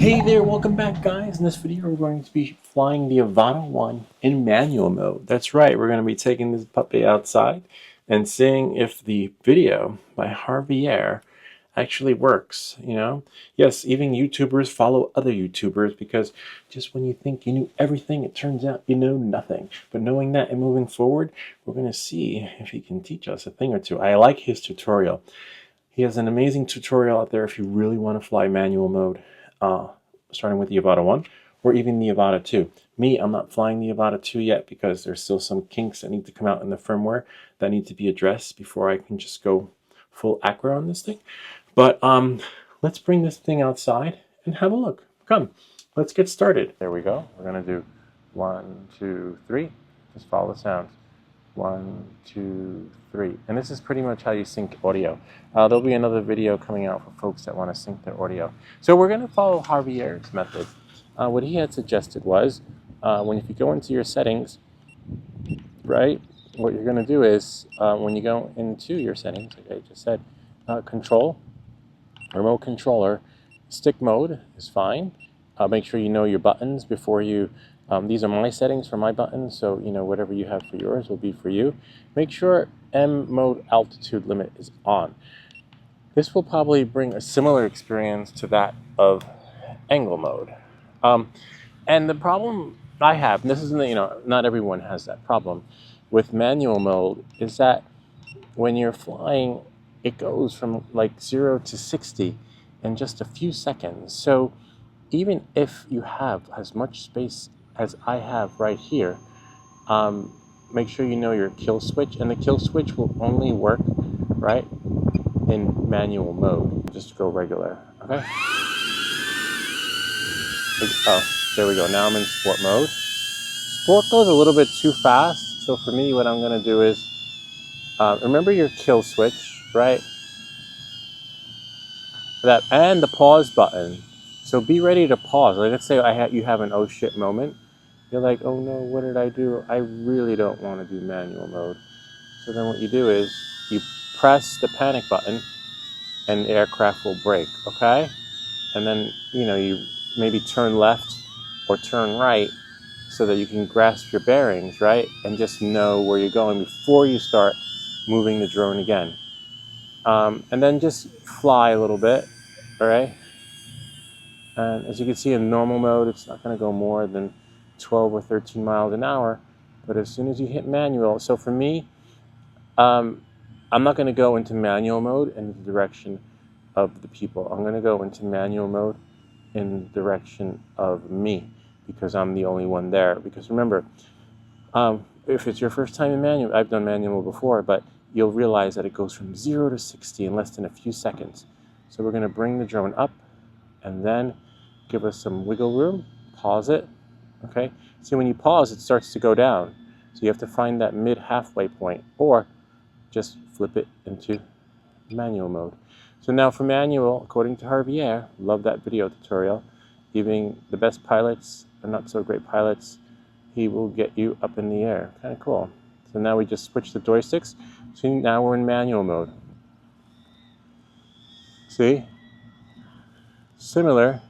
Hey there, welcome back guys. In this video we're going to be flying the Avata 1 in manual mode. That's right, we're going to be taking this puppy outside and seeing if the video by Javier actually works, you know? Yes, even YouTubers follow other YouTubers because just when you think you knew everything, it turns out you know nothing. But knowing that and moving forward, we're going to see if he can teach us a thing or two. I like his tutorial. He has an amazing tutorial out there if you really want to fly manual mode, starting with the Avata 1 or even the Avata 2. Me, I'm not flying the Avata 2 yet because there's still some kinks that need to come out in the firmware that need to be addressed before I can just go full acro on this thing. But let's bring this thing outside and have a look. Come, let's get started. There we go. We're going to do 1, 2, 3. Just follow the sounds. 1, 2, 3. And this is pretty much how you sync audio. There'll be another video coming out for folks that want to sync their audio. So we're going to follow Javier's method. What he had suggested was, if you go into your settings, right, what you're going to do is, when you go into your settings, like I just said, control, remote controller, stick mode is fine. Make sure you know your buttons before you these are my settings for my buttons, so you know whatever you have for yours will be for you. Make sure M mode altitude limit is on. This will probably bring a similar experience to that of angle mode. And the problem I have, and this isn't, not everyone has that problem with manual mode, is that when you're flying, it goes from like 0 to 60 in just a few seconds. So even if you have as much space as I have right here, make sure you know your kill switch, and the kill switch will only work right in manual mode. Just go regular, okay? Oh, there we go. Now I'm in sport mode. Sport goes a little bit too fast, so for me what I'm going to do is remember your kill switch, right? That and the pause button. So be ready to pause. Like, let's say you have an oh shit moment. You're like, oh no, what did I do? I really don't want to do manual mode. So then what you do is you press the panic button and the aircraft will brake, okay? And then, you maybe turn left or turn right so that you can grasp your bearings, right? And just know where you're going before you start moving the drone again. And then just fly a little bit, all right? And as you can see in normal mode, it's not going to go more than 12 or 13 miles an hour. But as soon as you hit manual, so for me, I'm not going to go into manual mode in the direction of the people. I'm going to go into manual mode in the direction of me because I'm the only one there. Because remember, if it's your first time in manual, I've done manual before, but you'll realize that it goes from 0 to 60 in less than a few seconds. So we're going to bring the drone up and then give us some wiggle room, pause it, okay? See, when you pause, it starts to go down. So you have to find that mid-halfway point, or just flip it into manual mode. So now for manual, according to Javier, love that video tutorial, even the best pilots and not so great pilots, he will get you up in the air. Kind of cool. So now we just switch the joysticks. So now we're in manual mode. See? Similar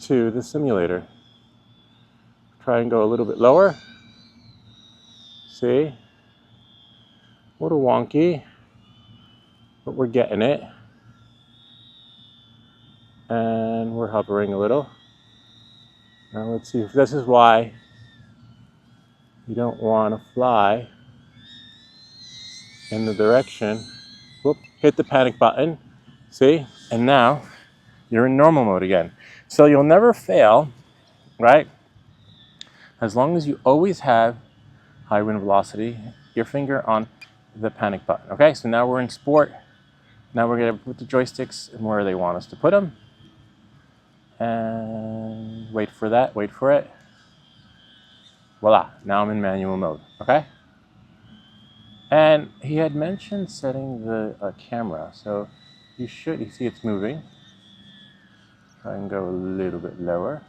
to the simulator. Try and go a little bit lower. See? A little wonky, but we're getting it. And we're hovering a little. Now let's see if this is why you don't want to fly in the direction. Whoop, hit the panic button. See? And now you're in normal mode again. So you'll never fail, right? As long as you always have high wind velocity, your finger on the panic button. Okay, so now we're in sport. Now we're going to put the joysticks where they want us to put them. And wait for that, wait for it. Voila, now I'm in manual mode, okay? And he had mentioned setting the camera, so you see it's moving. Try and go a little bit lower.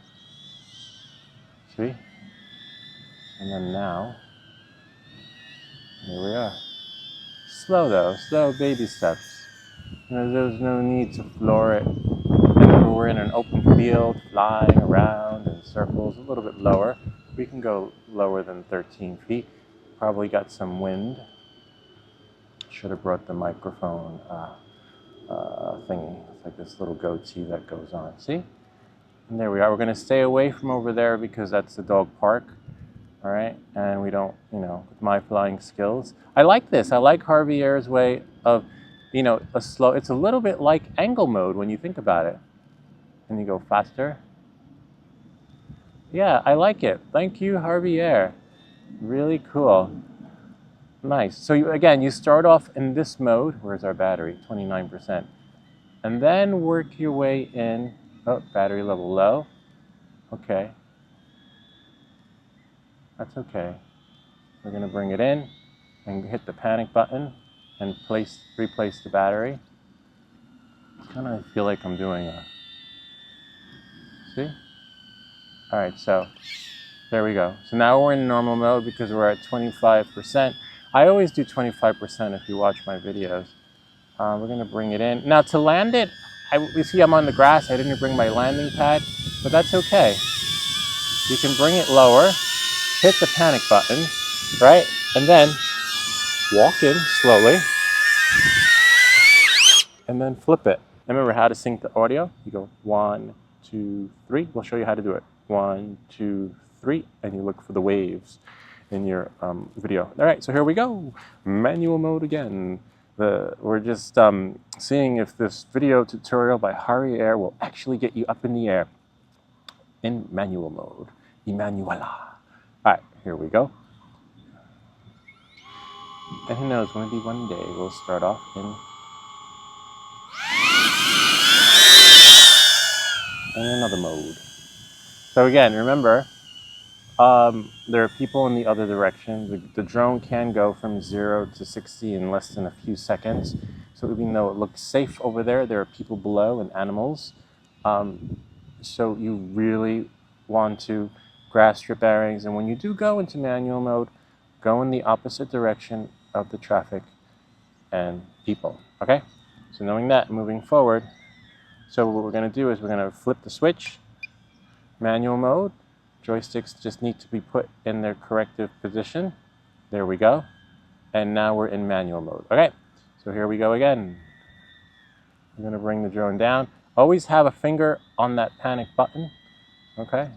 See? And then now, here we are. Slow though, slow baby steps. There's no need to floor it and we're in an open field, flying around in circles, a little bit lower. We can go lower than 13 feet. Probably got some wind. Should have brought the microphone thingy. It's like this little goatee that goes on. See? And there we are. We're going to stay away from over there because that's the dog park. All right? And we don't, with my flying skills. I like this. I like Javier's way of, it's a little bit like angle mode when you think about it. Can you go faster? Yeah, I like it. Thank you, Javier. Really cool. Nice. So you start off in this mode. Where's our battery? 29%. And then work your way in. Oh, battery level low. Okay. That's okay. We're going to bring it in and hit the panic button and replace the battery. Kind of feel like I'm doing a... See? All right, so there we go. So now we're in normal mode because we're at 25%. I always do 25% if you watch my videos. We're going to bring it in. Now to land it, you see I'm on the grass. I didn't bring my landing pad, but that's okay. You can bring it lower, hit the panic button, right? And then walk in slowly and then flip it. Remember how to sync the audio? You go 1, 2, 3. We'll show you how to do it. 1, 2, 3, and you look for the waves in your video. All right, so here we go. Manual mode again. We're just seeing if this video tutorial by Javier will actually get you up in the air in manual mode. Emanuela. All right, here we go. And who knows, maybe one day we'll start off in another mode. So again, remember, there are people in the other direction. The drone can go from 0 to 60 in less than a few seconds. So even though it looks safe over there, there are people below and animals. So you really want to grasp your bearings. And when you do go into manual mode, go in the opposite direction of the traffic and people, okay? So knowing that, moving forward, so what we're gonna do is we're gonna flip the switch, manual mode, joysticks just need to be put in their corrective position. There we go. And now we're in manual mode, okay? So here we go again. I'm gonna bring the drone down. Always have a finger on that panic button, okay?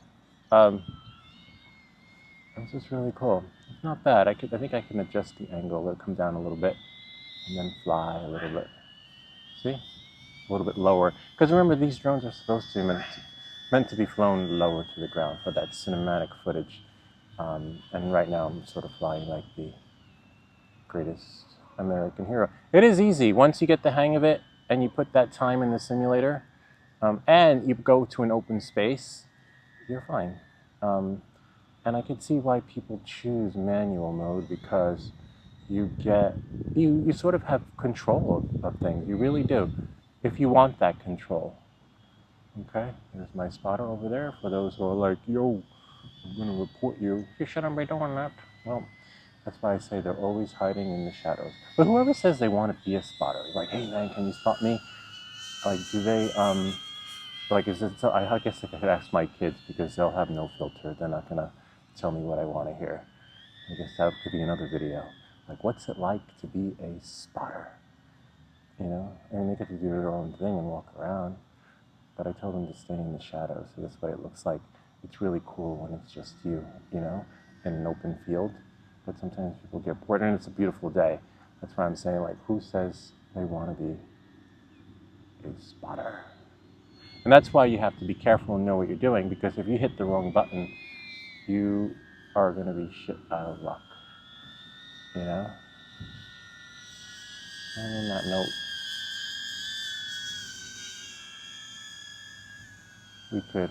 This is really cool. It's not bad. I think I can adjust the angle. Let it come down a little bit and then fly a little bit. See? A little bit lower. Because remember, these drones are supposed to be meant to be flown lower to the ground for that cinematic footage. And right now I'm sort of flying like the greatest American hero. It is easy. Once you get the hang of it and you put that time in the simulator and you go to an open space, you're fine. And I can see why people choose manual mode because you sort of have control of things. You really do, if you want that control. Okay, there's my spotter over there. For those who are like, yo, I'm gonna report you. You shouldn't be doing that. Well, that's why I say they're always hiding in the shadows. But whoever says they want to be a spotter, like, hey man, can you spot me? Like, do they, like, is it, so I guess I could ask my kids because they'll have no filter. They're not gonna tell me what I want to hear. I guess that could be another video. Like, what's it like to be a spotter? And they get to do their own thing and walk around. But I told them to stay in the shadows, so that's what it looks like. It's really cool when it's just you, in an open field. But sometimes people get bored, and it's a beautiful day. That's why I'm saying, like, who says they want to be a spotter? And that's why you have to be careful and know what you're doing, because if you hit the wrong button, you are going to be shit out of luck, And on that note, we could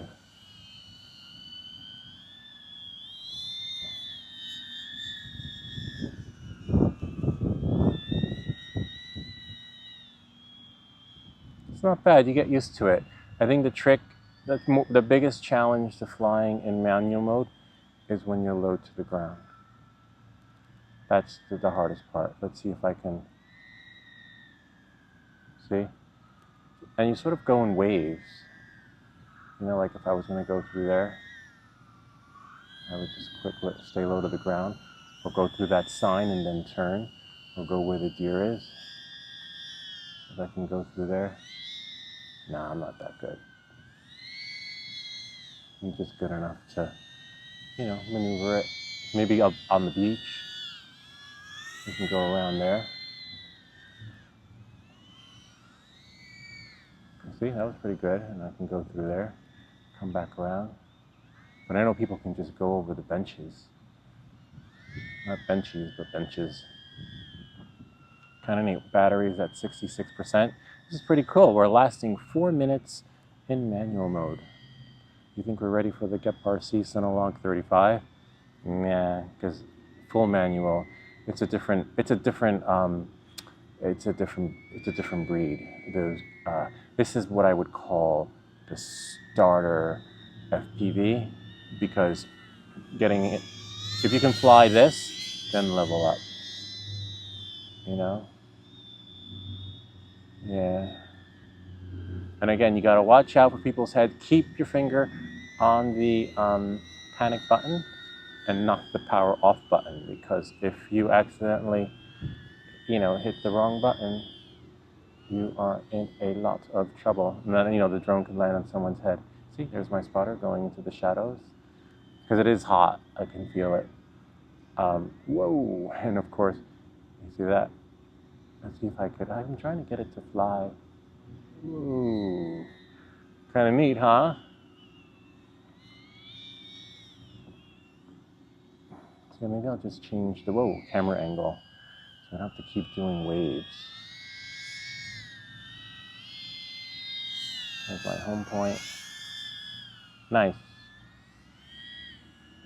it's not bad, you get used to it. I think the biggest challenge to flying in manual mode is when you're low to the ground. That's the hardest part. Let's see if I can see. And you sort of go in waves. You know, like if I was going to go through there, I would just stay low to the ground, or go through that sign and then turn, or go where the deer is. If I can go through there. Nah, I'm not that good. I'm just good enough to, you know, maneuver it. Maybe up on the beach. You can go around there. See, that was pretty good. And I can go through there, come back around. But I know people can just go over the benches. Not benches, but benches. Kind of neat. Batteries at 66%. This is pretty cool. We're lasting 4 minutes in manual mode. You think we're ready for the Gepard C Cinelog 35? Nah, because full manual, it's a different breed. This is what I would call the starter FPV, because getting it, if you can fly this, then level up. You know? Yeah. And again, you gotta watch out for people's head. Keep your finger on the panic button and knock the power off button, because if you accidentally, you know, hit the wrong button, you are in a lot of trouble. And then, you know, the drone can land on someone's head. See, there's my spotter going into the shadows. Because it is hot, I can feel it. Whoa, and of course, you see that? Let's see if I'm trying to get it to fly. Ooh, kind of neat, huh? So maybe I'll just change the, camera angle. So I don't have to keep doing waves. There's my home point. Nice.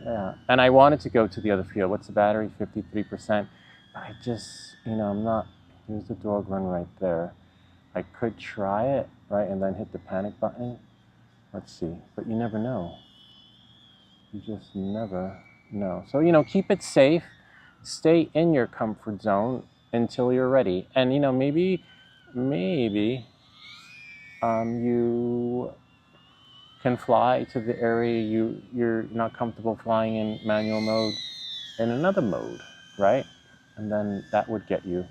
Yeah, and I wanted to go to the other field. What's the battery? 53%. I just, you know, I'm not, here's the dog run right there. I could try it, right, and then hit the panic button. Let's see, but you never know. You just never know. So, you know, keep it safe. Stay in your comfort zone until you're ready. And, you know, maybe you can fly to the area you're not comfortable flying in manual mode in another mode, right? And then that would get you.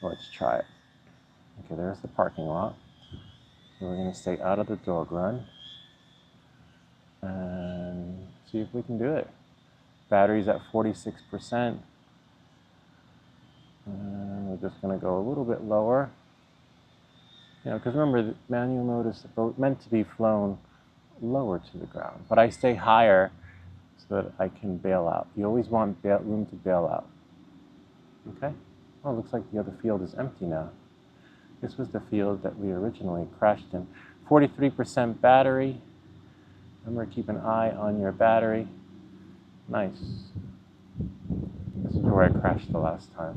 Let's try it. Okay, there's the parking lot. So we're going to stay out of the dog run and see if we can do it. Battery's at 46%. And we're just going to go a little bit lower. You know, because remember, the manual mode is meant to be flown lower to the ground. But I stay higher so that I can bail out. You always want room to bail out. Okay? Oh, it looks like the other field is empty now. This was the field that we originally crashed in. 43% battery. Remember, keep an eye on your battery. Nice. This is where I crashed the last time.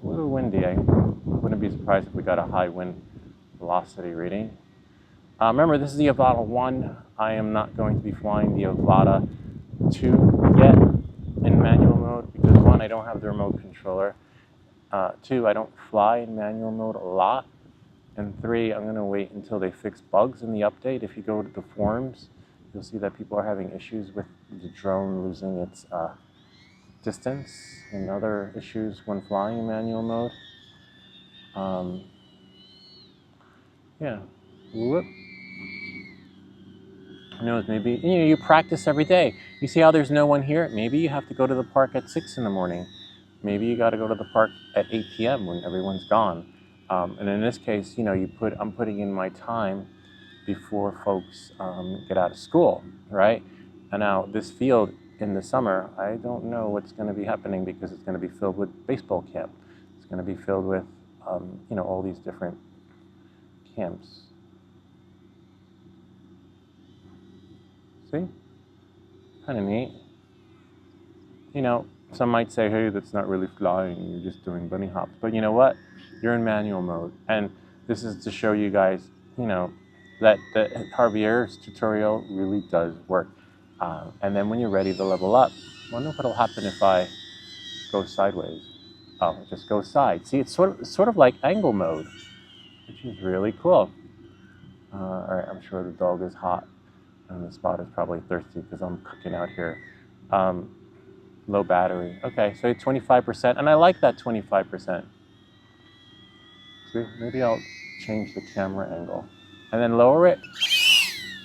A little windy. I wouldn't be surprised if we got a high wind velocity reading. Remember, this is the Avata 1. I am not going to be flying the Avata 2 yet in manual mode because 1, I don't have the remote controller. 2, I don't fly in manual mode a lot. And 3, I'm going to wait until they fix bugs in the update. If you go to the forums, you'll see that people are having issues with the drone losing its distance and other issues when flying in manual mode. Yeah. Whoop. Who knows, maybe, you know, you practice every day. You see how there's no one here? Maybe you have to go to the park at 6 in the morning. Maybe you got to go to the park at 8 p.m. when everyone's gone. And in this case, you know, I'm putting in my time before folks get out of school, right? And now this field in the summer, I don't know what's going to be happening because it's going to be filled with baseball camp. It's going to be filled with, you know, all these different camps. See? Kind of neat. You know, some might say, hey, that's not really flying, you're just doing bunny hops. But you know what? You're in manual mode. And this is to show you guys, you know, that Javier's tutorial really does work. And then when you're ready to level up, I wonder what'll happen if I go sideways. Oh, just go side. See, it's sort of like angle mode, which is really cool. All right, I'm sure the dog is hot, and the spot is probably thirsty because I'm cooking out here. Low battery. Okay, so 25%, and I like that 25%. See, maybe I'll change the camera angle, and then lower it.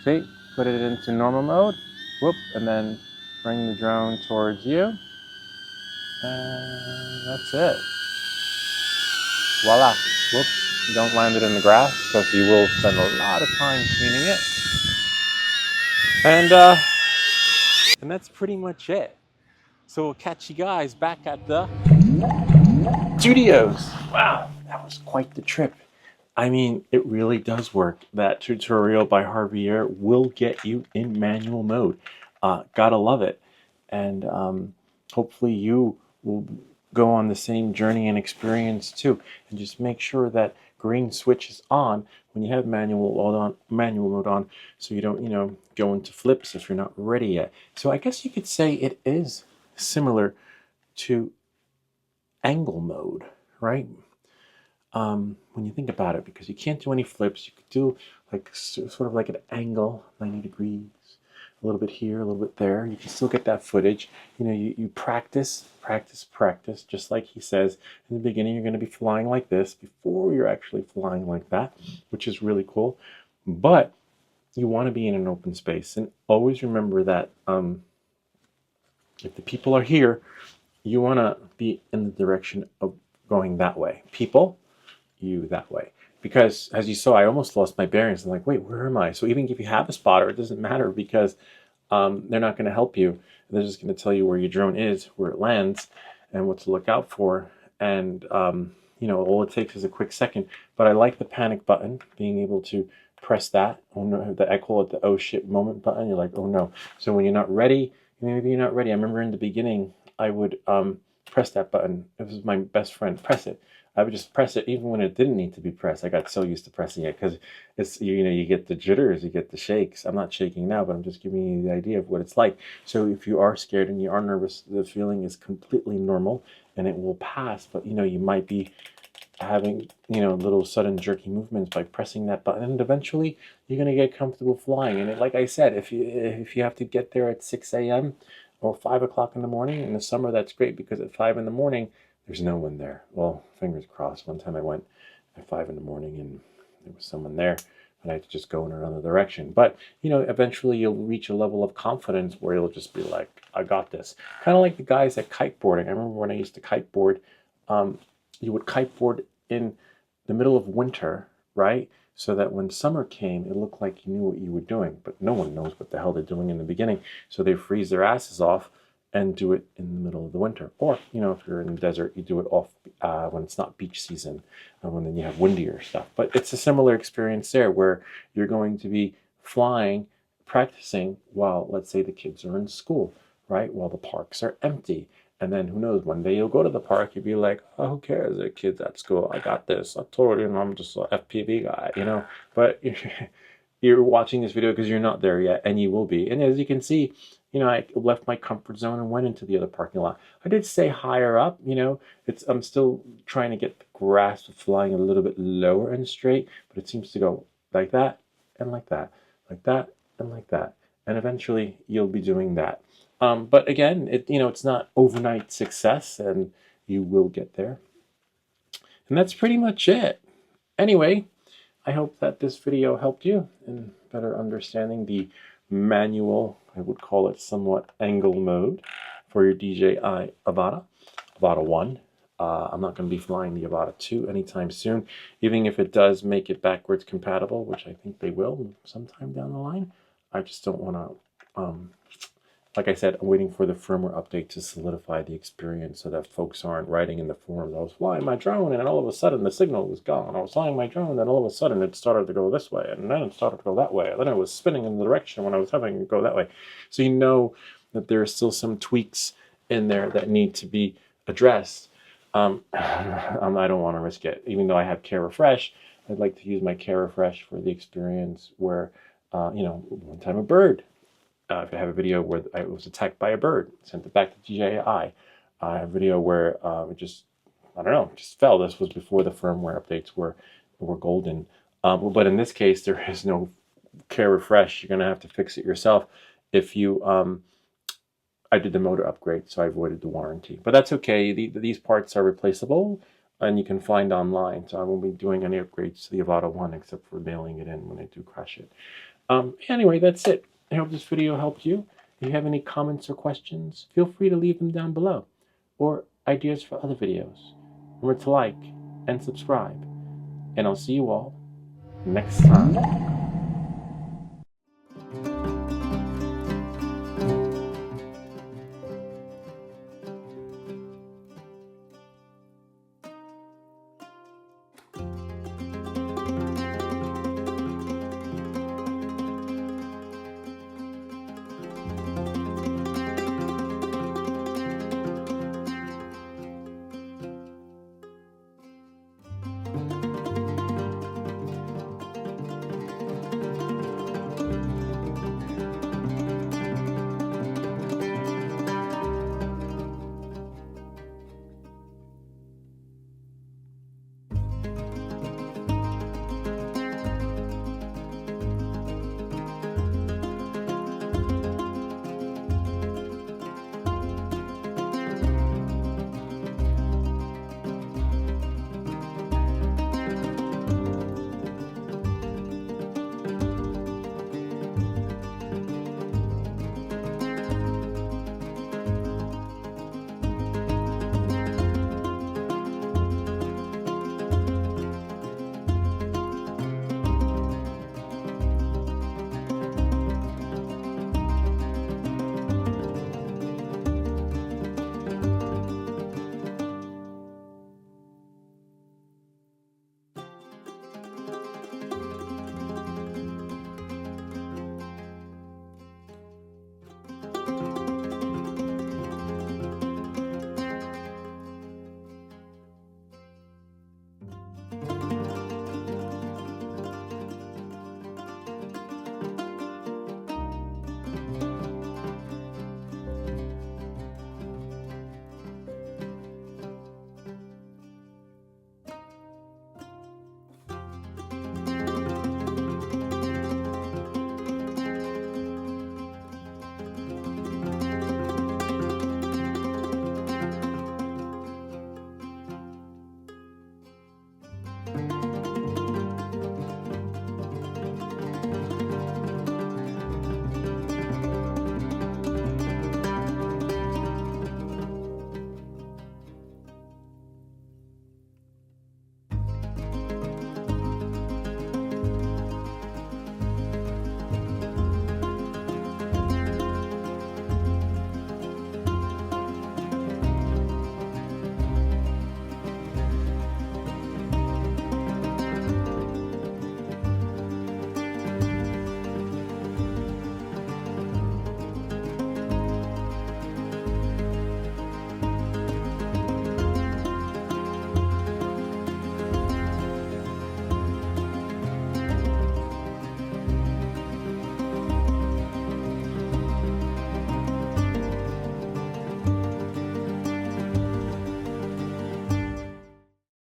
See, put it into normal mode. Whoop, and then bring the drone towards you, and that's it. Voila. Whoop. Don't land it in the grass because you will spend a lot of time cleaning it. And that's pretty much it. So we'll catch you guys back at the studios. Wow, that was quite the trip. I mean, it really does work. That tutorial by Javier will get you in manual mode. Gotta love it. And hopefully you will go on the same journey and experience too. And just make sure that green switch is on when you have manual mode on, so you don't, go into flips if you're not ready yet. So I guess you could say it is similar to angle mode, right? When you think about it, because you can't do any flips. You could do like sort of like an angle, 90 degrees, a little bit here, a little bit there. You can still get that footage. You practice, just like he says in the beginning. You're going to be flying like this before you're actually flying like that, which is really cool. But you want to be in an open space, and always remember that if the people are here, you want to be in the direction of going that way. People, you that way. Because as you saw, I almost lost my bearings. I'm like, wait, where am I? So even if you have a spotter, it doesn't matter, because they're not going to help you. They're just going to tell you where your drone is, where it lands, and what to look out for. And all it takes is a quick second. But I like the panic button, being able to press that. Oh no, I call it the oh shit moment button. You're like, oh no. So when you're not ready, maybe you're not ready. I remember in the beginning, I would press that button. It was my best friend. Press it. I would just press it even when it didn't need to be pressed. I got so used to pressing it because it's, you get the jitters, you get the shakes. I'm not shaking now, but I'm just giving you the idea of what it's like. So if you are scared and you are nervous, the feeling is completely normal and it will pass. But you might be having little sudden jerky movements by pressing that button, and eventually you're going to get comfortable flying. And like I said, if you have to get there at 6 a.m. or 5 o'clock in the morning in the summer, that's great, because at 5 in the morning there's no one there. Well, fingers crossed. One time I went at 5 in the morning and there was someone there, and I had to just go in another direction. But eventually you'll reach a level of confidence where you'll just be like, I got this. Kind of like the guys at kiteboarding. I remember when I used to kiteboard, you would kiteboard in the middle of winter, right? So that when summer came, it looked like you knew what you were doing, but no one knows what the hell they're doing in the beginning. So they freeze their asses off and do it in the middle of the winter. Or, if you're in the desert, you do it off when it's not beach season, when then you have windier stuff. But it's a similar experience there, where you're going to be flying, practicing while, let's say, the kids are in school, right? While the parks are empty. And then who knows, one day you'll go to the park, you'll be like, oh, who cares? The kids at school, I got this. I told you, I'm just an FPV guy, But you're watching this video because you're not there yet, and you will be. And as you can see, I left my comfort zone and went into the other parking lot. I did stay higher up, I'm still trying to get the grasp of flying a little bit lower and straight, but it seems to go like that, and like that, like that, and like that. And eventually you'll be doing that. But again, it's not overnight success, and you will get there. And that's pretty much it. Anyway, I hope that this video helped you in better understanding the manual, I would call it somewhat angle mode, for your DJI Avata 1. I'm not going to be flying the Avata 2 anytime soon, even if it does make it backwards compatible, which I think they will sometime down the line. I just don't want to like I said, I'm waiting for the firmware update to solidify the experience, so that folks aren't writing in the forums, I was flying my drone and then all of a sudden the signal was gone. I was flying my drone and then all of a sudden it started to go this way, and then it started to go that way, and then it was spinning in the direction when I was having it go that way. So that there are still some tweaks in there that need to be addressed. I don't want to risk it. Even though I have Care Refresh, I'd like to use my Care Refresh for the experience where, one time a bird, if I have a video where I was attacked by a bird, sent it back to DJI. I have a video where it just, I don't know, just fell. This was before the firmware updates were golden. But in this case, there is no care refresh. You're going to have to fix it yourself. If you, I did the motor upgrade, so I avoided the warranty. But that's okay. These parts are replaceable, and you can find online. So I won't be doing any upgrades to the Avata 1 except for mailing it in when I do crash it. Anyway, that's it. I hope this video helped you. If you have any comments or questions, feel free to leave them down below, or ideas for other videos. Remember to like and subscribe, and I'll see you all next time.